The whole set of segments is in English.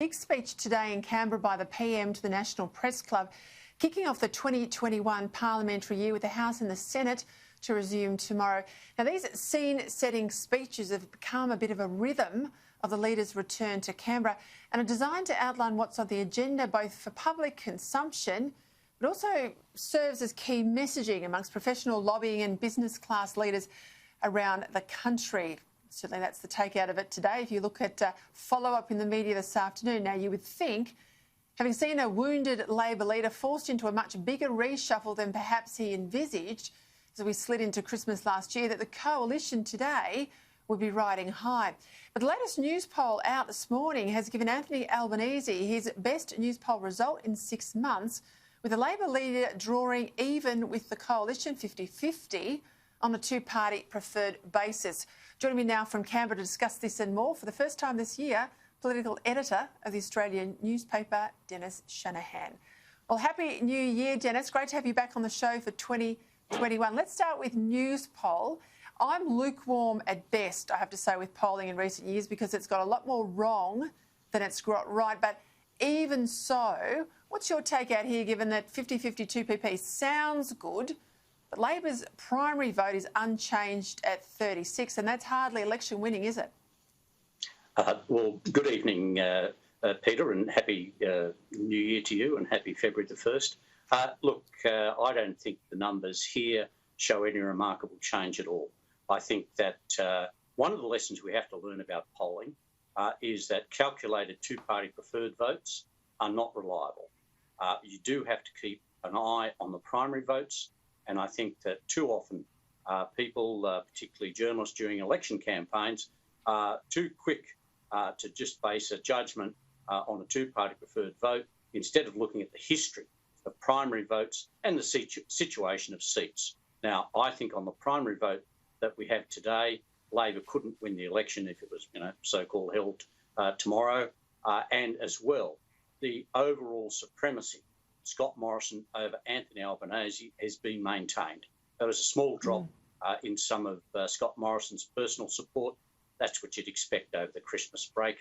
Big speech today in Canberra by the PM to the National Press Club, kicking off the 2021 parliamentary year with the House and the Senate to resume tomorrow. Now, these scene-setting speeches have become a bit of a rhythm of the leaders' return to Canberra and are designed to outline what's on the agenda both for public consumption but also serves as key messaging amongst professional lobbying and business class leaders around the country. Certainly that's the takeout of it today. If you look at follow-up in the media this afternoon, now you would think, having seen a wounded Labor leader forced into a much bigger reshuffle than perhaps he envisaged as we slid into Christmas last year, that the coalition today would be riding high. But the latest news poll out this morning has given Anthony Albanese his best news poll result in 6 months, with the Labor leader drawing even with the coalition 50-50 on a two-party preferred basis. Joining me now from Canberra to discuss this and more, for the first time this year, political editor of the Australian newspaper, Dennis Shanahan. Well, Happy New Year, Dennis. Great to have you back on the show for 2021. Let's start with news poll. I'm lukewarm at best, I have to say, with polling in recent years because it's got a lot more wrong than it's got right. But even so, what's your take out here, given that 50-50 2PP sounds good, but Labor's primary vote is unchanged at 36, and that's hardly election winning, is it? Well, good evening, Peter, and Happy New Year to you, and happy February the 1st. Look, I don't think the numbers here show any remarkable change at all. I think that one of the lessons we have to learn about polling is that calculated two-party preferred votes are not reliable. You do have to keep an eye on the primary votes, and I think that too often people, particularly journalists during election campaigns, are too quick to just base a judgment on a two-party preferred vote instead of looking at the history of primary votes and the situation of seats. Now, I think on the primary vote that we have today, Labor couldn't win the election if it was, so-called held tomorrow, and as well, the overall supremacy of Scott Morrison over Anthony Albanese has been maintained. There was a small drop in some of Scott Morrison's personal support. That's what you'd expect over the Christmas break.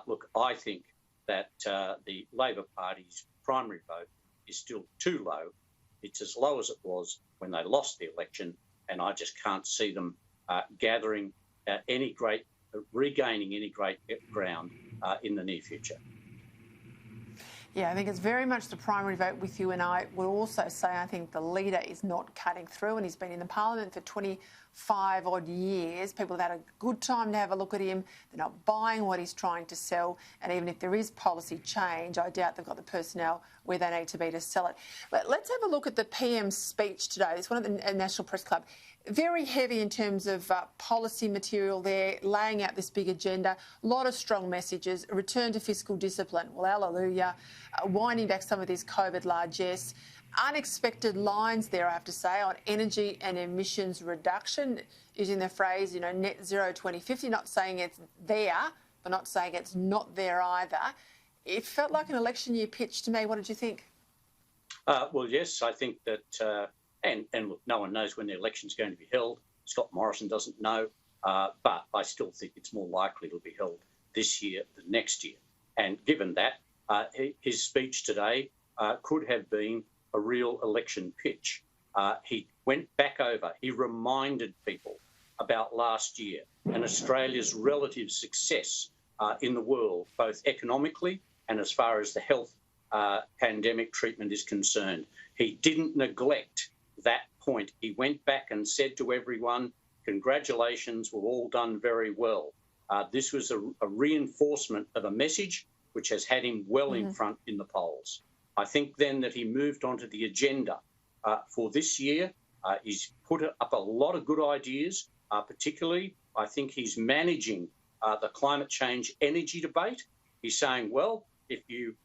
Look, I think that the Labor Party's primary vote is still too low. It's as low as it was when they lost the election, and I just can't see them regaining any great ground in the near future. Yeah, I think it's very much the primary vote with you, and I would also say I think the leader is not cutting through, and he's been in the parliament for 25 odd years. People have had a good time to have a look at him. They're not buying what he's trying to sell, and even if there is policy change, I doubt they've got the personnel where they need to be to sell it. But let's have a look at the PM's speech today. It's one of the National Press Club. Very heavy in terms of policy material there, laying out this big agenda. A lot of strong messages. A return to fiscal discipline. Well, hallelujah. Winding back some of these COVID largesse. Unexpected lines there, I have to say, on energy and emissions reduction, using the phrase, net zero 2050, not saying it's there, but not saying it's not there either. It felt like an election year pitch to me. What did you think? Well, yes, I think that... And look, no one knows when the election's going to be held. Scott Morrison doesn't know, but I still think it's more likely it'll be held this year than next year. And given that, his speech today could have been a real election pitch. He went back over, he reminded people about last year and Australia's relative success in the world, both economically and as far as the health pandemic treatment is concerned. He didn't neglect that point. He went back and said to everyone, congratulations, we've all done very well. This was a reinforcement of a message which has had him well in front in the polls. I think then that he moved on to the agenda for this year. He's put up a lot of good ideas, particularly I think he's managing the climate change energy debate. He's saying, well, if you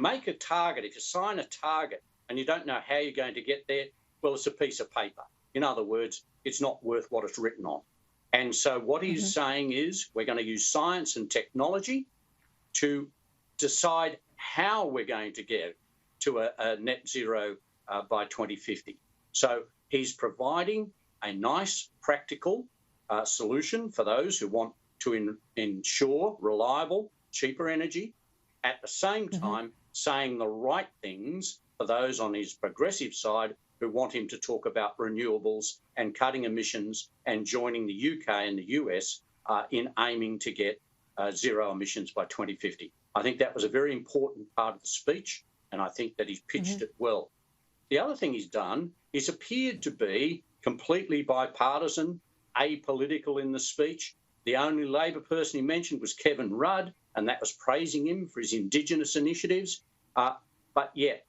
make a target, if you sign a target and you don't know how you're going to get there, well, it's a piece of paper. In other words, it's not worth what it's written on. And so what he's saying is we're going to use science and technology to decide how we're going to get to a net zero by 2050. So he's providing a nice, practical solution for those who want to ensure reliable, cheaper energy. at the same time saying the right things for those on his progressive side who want him to talk about renewables and cutting emissions and joining the UK and the US in aiming to get zero emissions by 2050. I think that was a very important part of the speech, and I think that he's pitched it well. The other thing he's done is appeared to be completely bipartisan, apolitical in the speech. The only Labor person he mentioned was Kevin Rudd, and that was praising him for his Indigenous initiatives. But yet,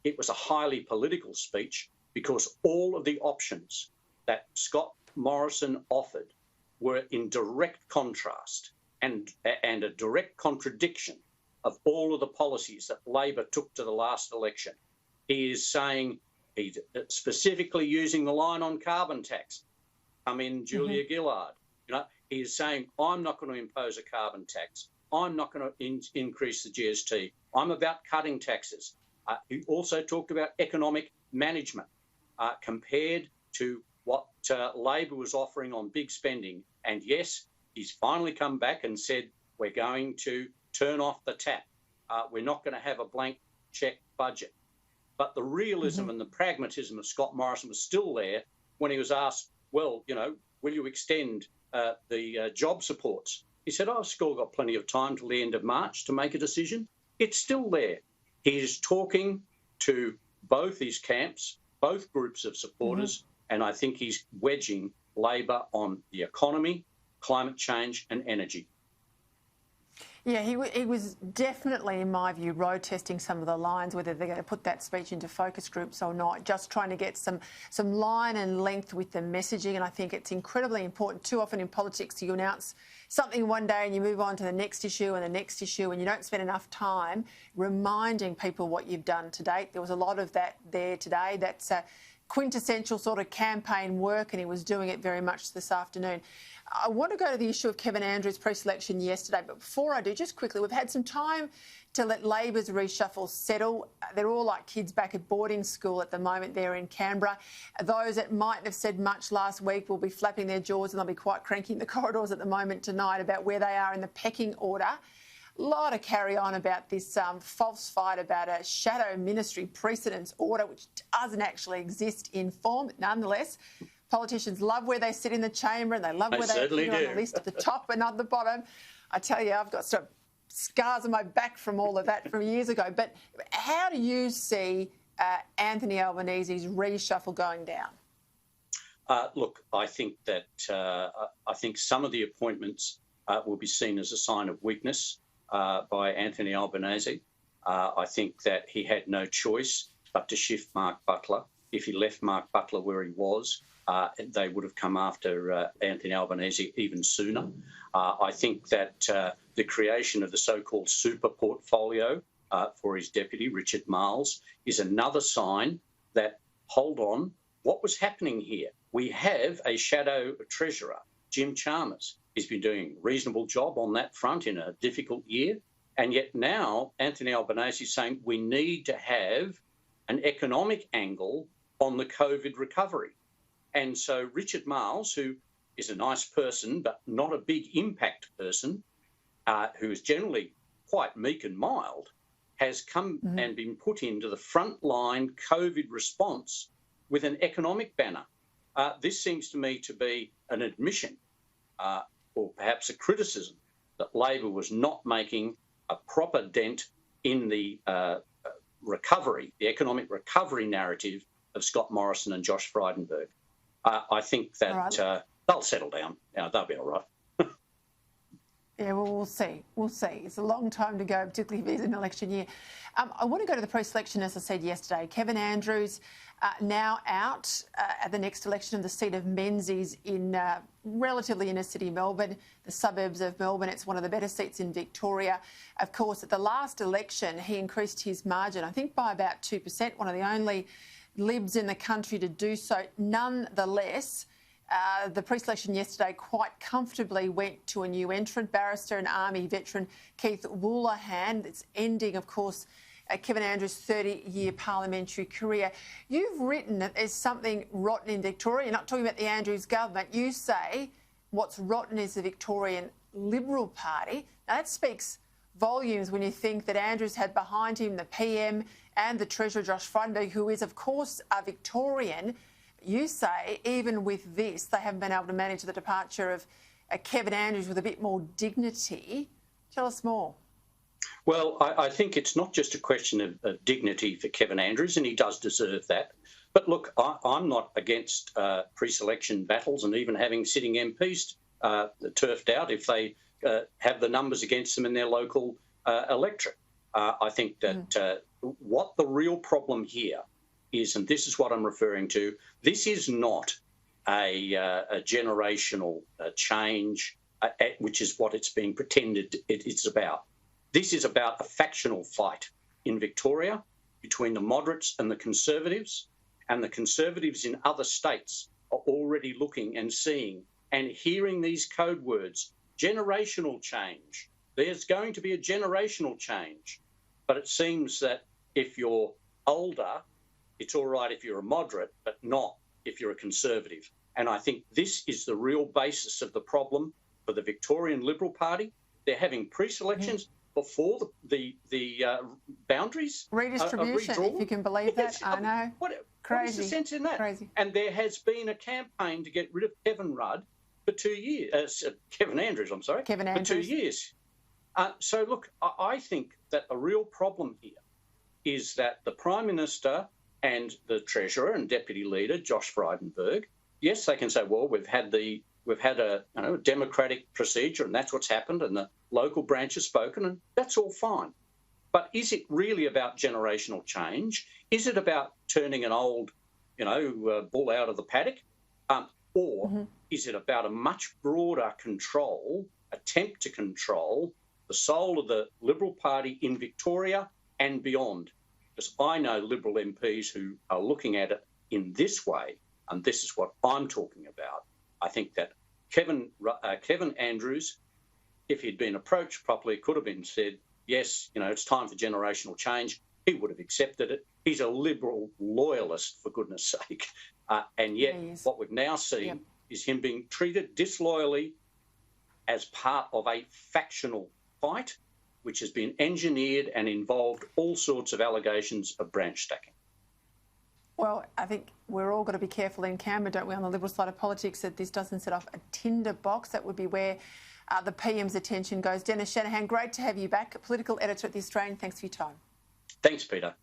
it was a highly political speech because all of the options that Scott Morrison offered were in direct contrast and a direct contradiction of all of the policies that Labor took to the last election. He is saying, he's specifically using the line on carbon tax. Julia Gillard. He is saying, I'm not going to impose a carbon tax. I'm not going to increase the GST. I'm about cutting taxes. He also talked about economic management compared to what Labor was offering on big spending. And yes, he's finally come back and said, we're going to turn off the tap. We're not going to have a blank cheque budget. But the realism and the pragmatism of Scott Morrison was still there when he was asked, well, will you extend the job supports? He said, I've still got plenty of time till the end of March to make a decision. It's still there. He is talking to both his camps, both groups of supporters, and I think he's wedging Labor on the economy, climate change and energy. Yeah, he was definitely, in my view, road testing some of the lines, whether they're going to put that speech into focus groups or not, just trying to get some line and length with the messaging. And I think it's incredibly important. Too often in politics, you announce something one day and you move on to the next issue and the next issue, and you don't spend enough time reminding people what you've done to date. There was a lot of that there today. That's quintessential sort of campaign work, and he was doing it very much this afternoon. I want to go to the issue of Kevin Andrews' pre-selection yesterday, but before I do, just quickly, we've had some time to let Labor's reshuffle settle. They're all like kids back at boarding school at the moment there in Canberra. Those that mightn't have said much last week will be flapping their jaws, and they'll be quite cranky in the corridors at the moment tonight about where they are in the pecking order. A lot of carry on about this false fight about a shadow ministry precedence order, which doesn't actually exist in form. Nonetheless, politicians love where they sit in the chamber, and they love where they appear on the list at the top and at the bottom. I tell you, I've got some scars on my back from all of that from years ago. But how do you see Anthony Albanese's reshuffle going down? Look, I think that I think some of the appointments will be seen as a sign of weakness by Anthony Albanese. I think that he had no choice but to shift Mark Butler. If he left Mark Butler where he was, they would have come after Anthony Albanese even sooner. I think that the creation of the so-called super portfolio for his deputy, Richard Marles, is another sign that, hold on, what was happening here? We have a shadow treasurer, Jim Chalmers. He's been doing a reasonable job on that front in a difficult year. And yet now Anthony Albanese is saying we need to have an economic angle on the COVID recovery. And so Richard Marles, who is a nice person but not a big impact person, who is generally quite meek and mild, has come and been put into the frontline COVID response with an economic banner. This seems to me to be an admission or perhaps a criticism that Labor was not making a proper dent in the recovery, the economic recovery narrative of Scott Morrison and Josh Frydenberg. I think that they'll settle down. They'll be all right. Yeah, well, we'll see. We'll see. It's a long time to go, particularly if it's an election year. I want to go to the pre-selection, as I said yesterday. Kevin Andrews now out at the next election of the seat of Menzies in relatively inner-city Melbourne, the suburbs of Melbourne. It's one of the better seats in Victoria. Of course, at the last election, he increased his margin, I think, by about 2%, one of the only Libs in the country to do so. Nonetheless, the pre-selection yesterday quite comfortably went to a new entrant, barrister and Army veteran Keith Woolahan. It's ending, of course, Kevin Andrews' 30-year parliamentary career. You've written that there's something rotten in Victoria. You're not talking about the Andrews government. You say what's rotten is the Victorian Liberal Party. Now, that speaks volumes when you think that Andrews had behind him the PM and the Treasurer, Josh Frydenberg, who is, of course, a Victorian. You say, even with this, they haven't been able to manage the departure of Kevin Andrews with a bit more dignity. Tell us more. Well, I think it's not just a question of dignity for Kevin Andrews, and he does deserve that. But look, I'm not against pre-selection battles and even having sitting MPs turfed out if they have the numbers against them in their local electorate. I think that what the real problem here is, and this is what I'm referring to, this is not a generational change, which is what it's being pretended it's about. This is about a factional fight in Victoria between the moderates and the Conservatives, and the Conservatives in other states are already looking and seeing and hearing these code words, generational change. There's going to be a generational change. But it seems that if you're older, it's all right if you're a moderate, but not if you're a Conservative. And I think this is the real basis of the problem for the Victorian Liberal Party. They're having pre-selections before the boundaries redistribution, if you can believe that. I know. What is the sense in that? Crazy. And there has been a campaign to get rid of Kevin Rudd for 2 years. Kevin Andrews, I'm sorry. Kevin Andrews. For 2 years. So, look, I think that a real problem here is that the Prime Minister and the Treasurer and Deputy Leader, Josh Frydenberg, yes, they can say, well, we've had a democratic procedure and that's what's happened and the local branch has spoken and that's all fine. But is it really about generational change? Is it about turning an old, bull out of the paddock? Or is it about a much broader attempt to control the soul of the Liberal Party in Victoria and beyond? Because I know Liberal MPs who are looking at it in this way, and this is what I'm talking about. I think that Kevin Andrews, if he'd been approached properly, could have been said, yes, it's time for generational change. He would have accepted it. He's a Liberal loyalist, for goodness sake. And yet what we've now seen is him being treated disloyally as part of a factional fight, which has been engineered and involved all sorts of allegations of branch stacking. Well, I think we're all got to be careful in Canberra, don't we, on the Liberal side of politics, that this doesn't set off a tinderbox. That would be where the PM's attention goes. Dennis Shanahan, great to have you back, political editor at The Australian. Thanks for your time. Thanks, Peter.